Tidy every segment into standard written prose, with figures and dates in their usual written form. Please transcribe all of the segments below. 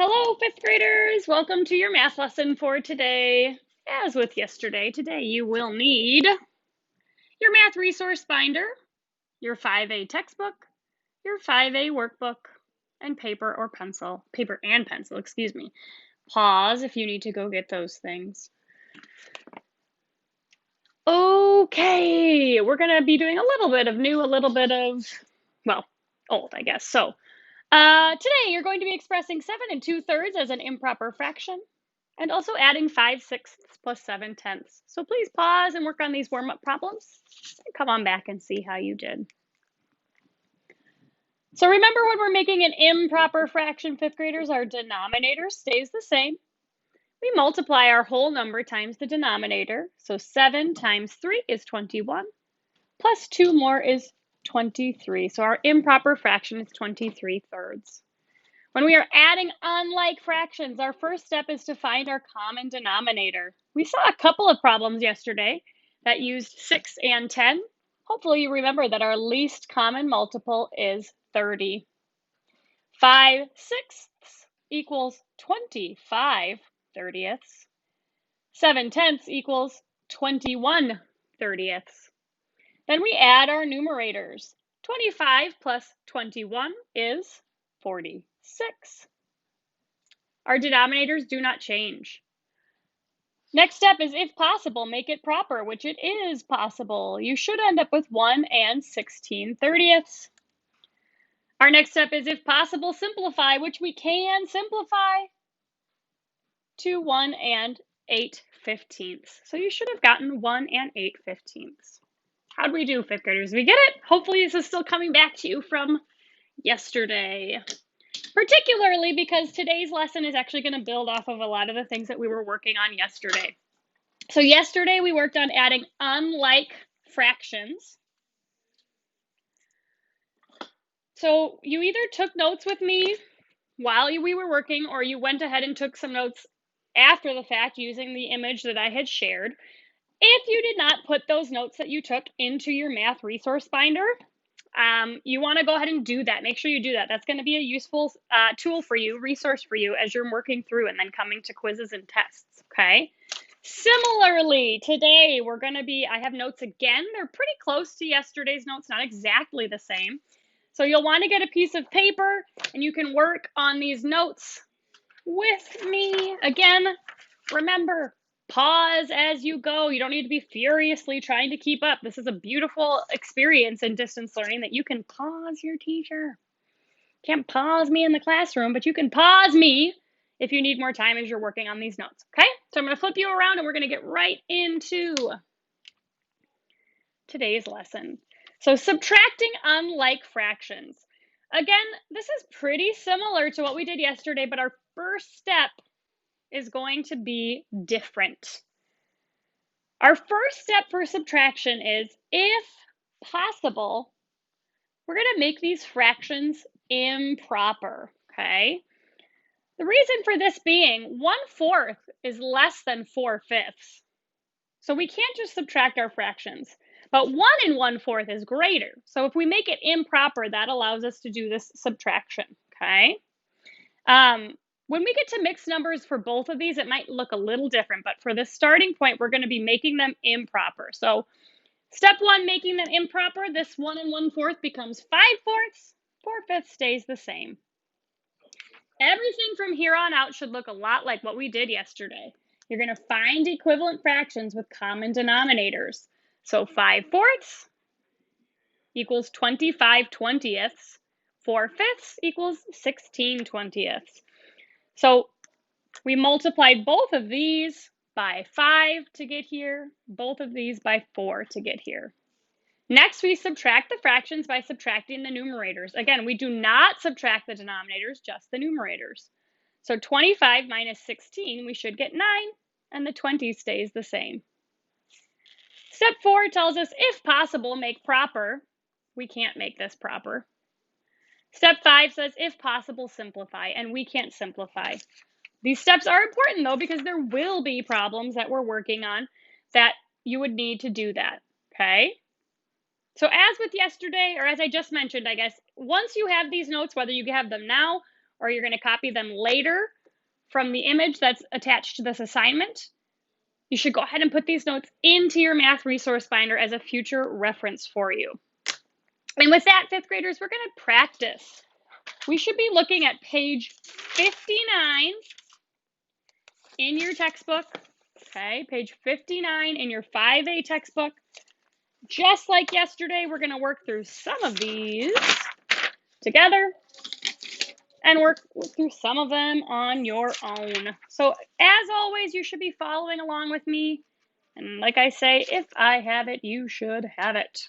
Hello, fifth graders. Welcome to your math lesson for today. As with yesterday, today you will need your math resource binder, your 5A textbook, your 5A workbook, and paper and pencil, excuse me. Pause if you need to go get those things. Okay, we're going to be doing a little bit of new, a little bit of, well, old, I guess. So today you're going to be expressing 7 2/3 as an improper fraction and also adding 5/6 plus 7/10. So please pause and work on these warm-up problems and come on back and see how you did. So remember, when we're making an improper fraction, fifth graders, our denominator stays the same. We multiply our whole number times the denominator. So 7 times 3 is 21, plus 2 more is 23. So our improper fraction is 23/3. When we are adding unlike fractions, our first step is to find our common denominator. We saw a couple of problems yesterday that used 6 and 10. Hopefully you remember that our least common multiple is 30. 5/6 equals 25/30. 7/10 equals 21/30. Then we add our numerators. 25 plus 21 is 46. Our denominators do not change. Next step is, if possible, make it proper, which it is possible. You should end up with 1 and 16/30. Our next step is, if possible, simplify, which we can simplify to 1 and 8/15. So you should have gotten 1 and 8/15. How'd we do, fifth graders? We get it? Hopefully this is still coming back to you from yesterday. Particularly because today's lesson is actually going to build off of a lot of the things that we were working on yesterday. So yesterday we worked on adding unlike fractions. So you either took notes with me while we were working, or you went ahead and took some notes after the fact using the image that I had shared. If you did not put those notes that you took into your math resource binder, you want to go ahead and do that. Make sure you do that. That's going to be a useful tool for you, resource for you as you're working through and then coming to quizzes and tests, okay? Similarly, today I have notes again. They're pretty close to yesterday's notes, not exactly the same. So you'll want to get a piece of paper and you can work on these notes with me. Again, remember, pause as you go. You don't need to be furiously trying to keep up. This is a beautiful experience in distance learning that you can pause your teacher. Can't pause me in the classroom, but you can pause me if you need more time as you're working on these notes, okay? So I'm going to flip you around and we're going to get right into today's lesson. So subtracting unlike fractions. Again, this is pretty similar to what we did yesterday, but our first step is going to be different. Our first step for subtraction is, if possible, we're going to make these fractions improper, okay? The reason for this being 1/4 is less than 4/5. So we can't just subtract our fractions, but 1 and 1/4 is greater. So if we make it improper, that allows us to do this subtraction, okay? When we get to mixed numbers for both of these, it might look a little different, but for the starting point, we're going to be making them improper. So step 1, making them improper, this 1 and 1/4 becomes 5/4. 4/5 stays the same. Everything from here on out should look a lot like what we did yesterday. You're going to find equivalent fractions with common denominators. So 5/4 equals 25/20. 4/5 equals 16/20. So we multiplied both of these by 5 to get here, both of these by 4 to get here. Next, we subtract the fractions by subtracting the numerators. Again, we do not subtract the denominators, just the numerators. So 25 minus 16, we should get 9, and the 20 stays the same. Step 4 tells us, if possible, make proper. We can't make this proper. Step 5 says, if possible, simplify, and we can't simplify. These steps are important, though, because there will be problems that we're working on that you would need to do that, okay? So as with yesterday, or as I just mentioned, I guess, once you have these notes, whether you have them now or you're going to copy them later from the image that's attached to this assignment, you should go ahead and put these notes into your math resource binder as a future reference for you. And with that, fifth graders, we're going to practice. We should be looking at page 59 in your textbook. Okay, page 59 in your 5A textbook. Just like yesterday, we're going to work through some of these together and work through some of them on your own. So as always, you should be following along with me. And like I say, if I have it, you should have it.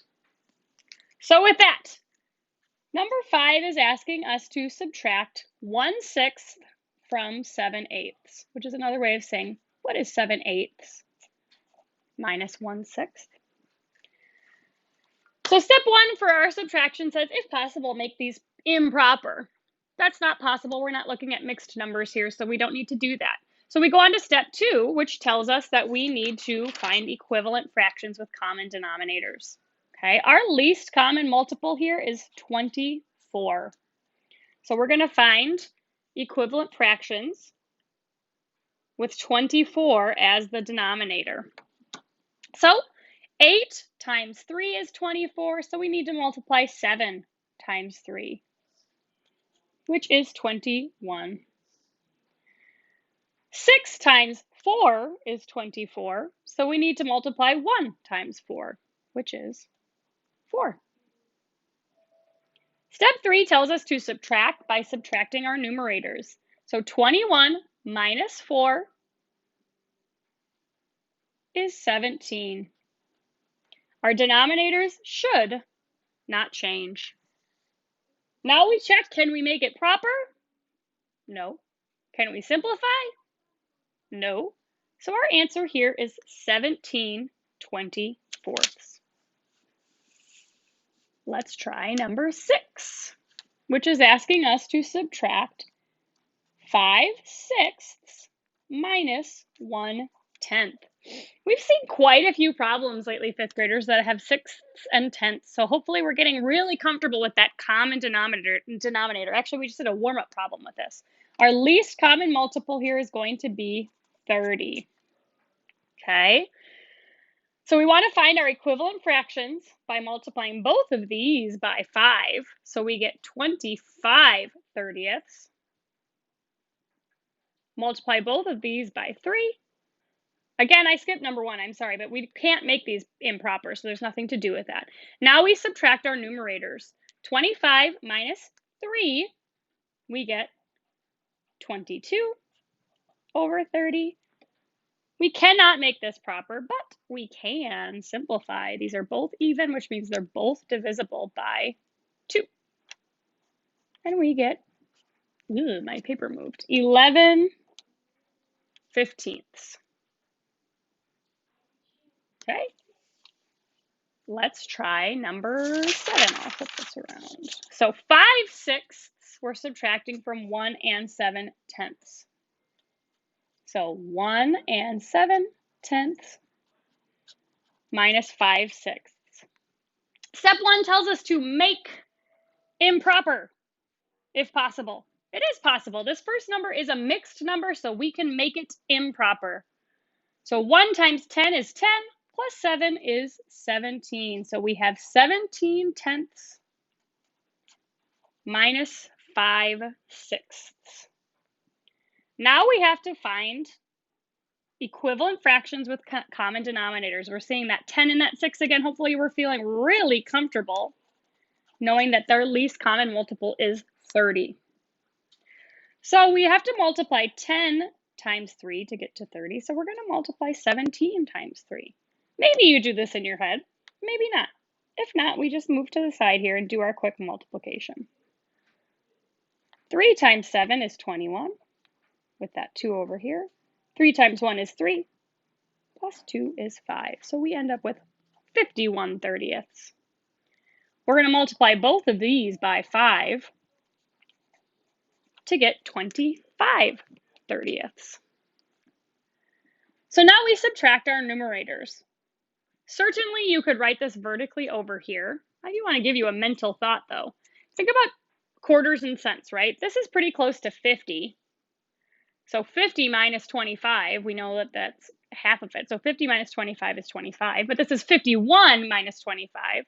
So with that, number 5 is asking us to subtract 1/6 from 7/8, which is another way of saying, what is 7/8 minus 1/6? So step 1 for our subtraction says, if possible, make these improper. That's not possible. We're not looking at mixed numbers here, so we don't need to do that. So we go on to step 2, which tells us that we need to find equivalent fractions with common denominators. Okay, our least common multiple here is 24. So we're going to find equivalent fractions with 24 as the denominator. So 8 times 3 is 24, so we need to multiply 7 times 3, which is 21. 6 times 4 is 24, so we need to multiply 1 times 4, which is 4. Step 3 tells us to subtract by subtracting our numerators. So 21 minus 4 is 17. Our denominators should not change. Now we check, can we make it proper? No. Can we simplify? No. So our answer here is 17/24. Let's try number 6, which is asking us to subtract 5/6 minus 1/10. We've seen quite a few problems lately, fifth graders, that have sixths and tenths. So hopefully we're getting really comfortable with that common denominator. Actually, we just did a warm-up problem with this. Our least common multiple here is going to be 30. Okay. So we want to find our equivalent fractions by multiplying both of these by 5. So we get 25/30. Multiply both of these by 3. Again, I skipped number 1, I'm sorry, but we can't make these improper, so there's nothing to do with that. Now we subtract our numerators. 25 minus 3, we get 22/30. We cannot make this proper, but we can simplify. These are both even, which means they're both divisible by 2. And we get, my paper moved, 11/15. Okay, let's try number 7. I'll flip this around. So 5/6 we're subtracting from 1 and 7/10. So 1 and 7/10 minus 5/6. Step 1 tells us to make improper, if possible. It is possible. This first number is a mixed number, so we can make it improper. So 1 times 10 is 10. Plus 7 is 17. So we have 17/10 minus 5/6. Now we have to find equivalent fractions with common denominators. We're seeing that 10 and that 6 again. Hopefully we're feeling really comfortable knowing that their least common multiple is 30. So we have to multiply 10 times 3 to get to 30. So we're going to multiply 17 times 3. Maybe you do this in your head, maybe not. If not, we just move to the side here and do our quick multiplication. 3 times 7 is 21, with that 2 over here. 3 times 1 is 3, plus 2 is 5. So we end up with 51/30. We're going to multiply both of these by 5 to get 25/30. So now we subtract our numerators. Certainly you could write this vertically over here. I do want to give you a mental thought though. Think about quarters and cents, right? This is pretty close to 50. So 50 minus 25, we know that that's half of it. So 50 minus 25 is 25, but this is 51 minus 25.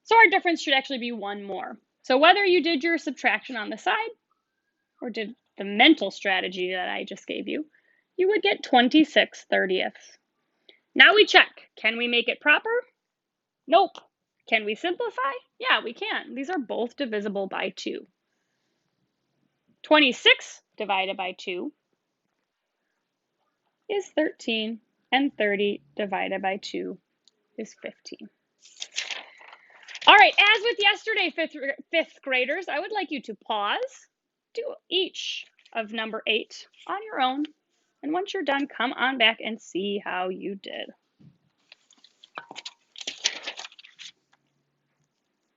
So our difference should actually be one more. So whether you did your subtraction on the side or did the mental strategy that I just gave you, you would get 26/30ths. Now we check. Can we make it proper? Nope. Can we simplify? Yeah, we can. These are both divisible by 2. 26 divided by 2 is 13, and 30 divided by 2 is 15. All right, as with yesterday, fifth graders, I would like you to pause, do each of number 8 on your own, and once you're done, come on back and see how you did.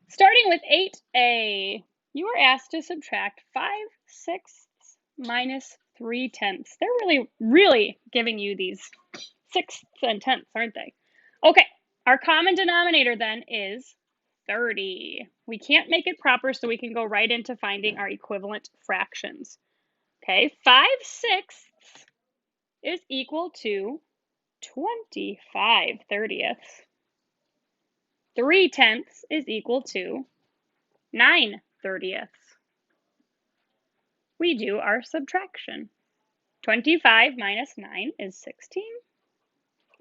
Starting with 8A, you are asked to subtract 5/6 minus 3/10. They're really giving you these sixths and tenths, aren't they? Okay, our common denominator then is 30. We can't make it proper, so we can go right into finding our equivalent fractions. Okay, 5/6 is equal to 25/30ths. 3/10 is equal to 9/30ths. We do our subtraction. 25 minus 9 is 16.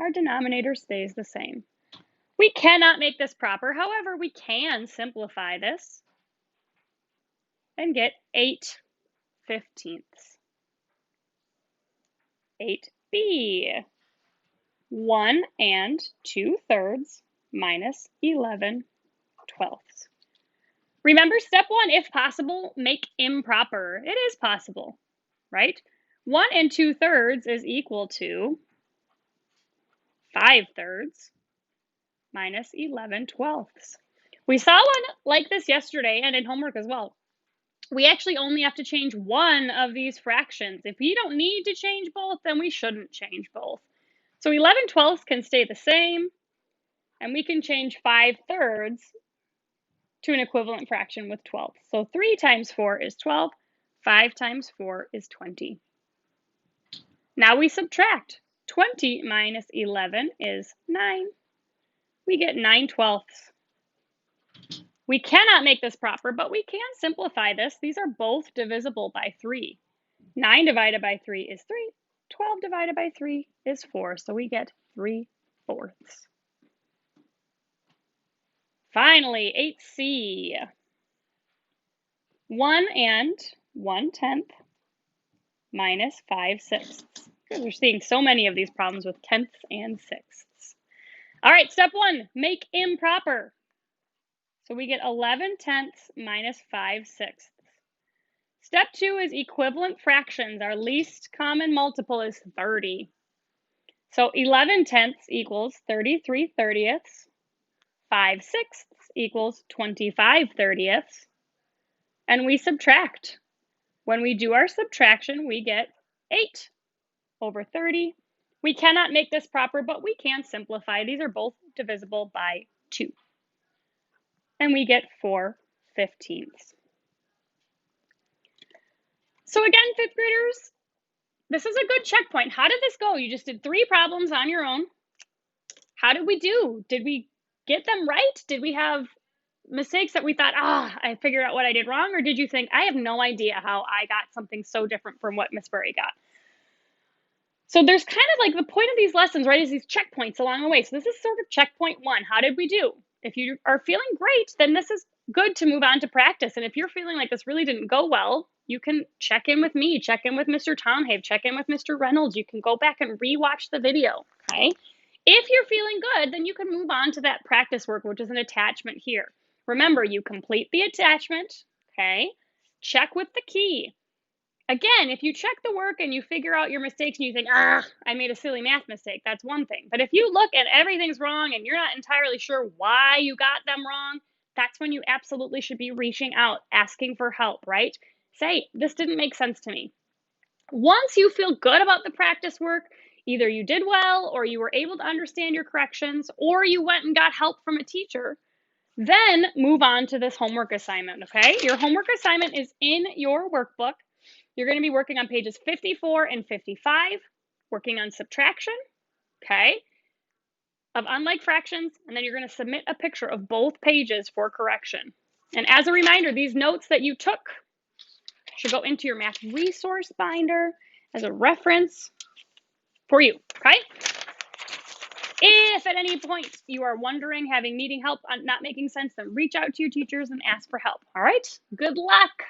Our denominator stays the same. We cannot make this proper. However, we can simplify this and get 8/15. 8B, 1 2/3 minus 11/12. Remember step 1, if possible, make improper. It is possible, right? 1 2/3 is equal to 5/3 minus 11/12. We saw one like this yesterday and in homework as well. We actually only have to change one of these fractions. If you don't need to change both, then we shouldn't change both. So 11/12 can stay the same, and we can change 5/3 to an equivalent fraction with 12. So 3 times 4 is 12, 5 times 4 is 20. Now we subtract. 20 minus 11 is 9. We get 9/12. We cannot make this proper, but we can simplify this. These are both divisible by 3. 9 divided by 3 is 3. 12 divided by 3 is 4. So we get 3/4. Finally, 8C. 1 1/10 minus 5/6. We're seeing so many of these problems with tenths and sixths. All right, step 1, make improper. So we get 11/10 minus 5/6. Step 2 is equivalent fractions. Our least common multiple is 30. So 11/10 equals 33/30ths. 5/6 equals 25/30ths. And we subtract. When we do our subtraction, we get 8/30. We cannot make this proper, but we can simplify. These are both divisible by 2. And we get 4/15. So again, 5th graders, this is a good checkpoint. How did this go? You just did 3 problems on your own. How did we do? Did we get them right? Did we have mistakes that we thought, I figured out what I did wrong? Or did you think, I have no idea how I got something so different from what Miss Burry got? So there's kind of like the point of these lessons, right, is these checkpoints along the way. So this is sort of checkpoint 1. How did we do? If you are feeling great, then this is good to move on to practice. And if you're feeling like this really didn't go well, you can check in with me, check in with Mr. Tomhave, check in with Mr. Reynolds. You can go back and rewatch the video, okay? If you're feeling good, then you can move on to that practice work, which is an attachment here. Remember, you complete the attachment, okay? Check with the key. Again, if you check the work and you figure out your mistakes and you think, I made a silly math mistake, that's one thing. But if you look and everything's wrong and you're not entirely sure why you got them wrong, that's when you absolutely should be reaching out, asking for help, right? Say, this didn't make sense to me. Once you feel good about the practice work, either you did well or you were able to understand your corrections or you went and got help from a teacher, Then move on to this homework assignment, okay? Your homework assignment is in your workbook. You're going to be working on pages 54 and 55, working on subtraction, okay, of unlike fractions, and then you're going to submit a picture of both pages for correction. And as a reminder, these notes that you took should go into your math resource binder as a reference for you, okay? If at any point you are wondering, needing help on not making sense, then reach out to your teachers and ask for help, all right? Good luck.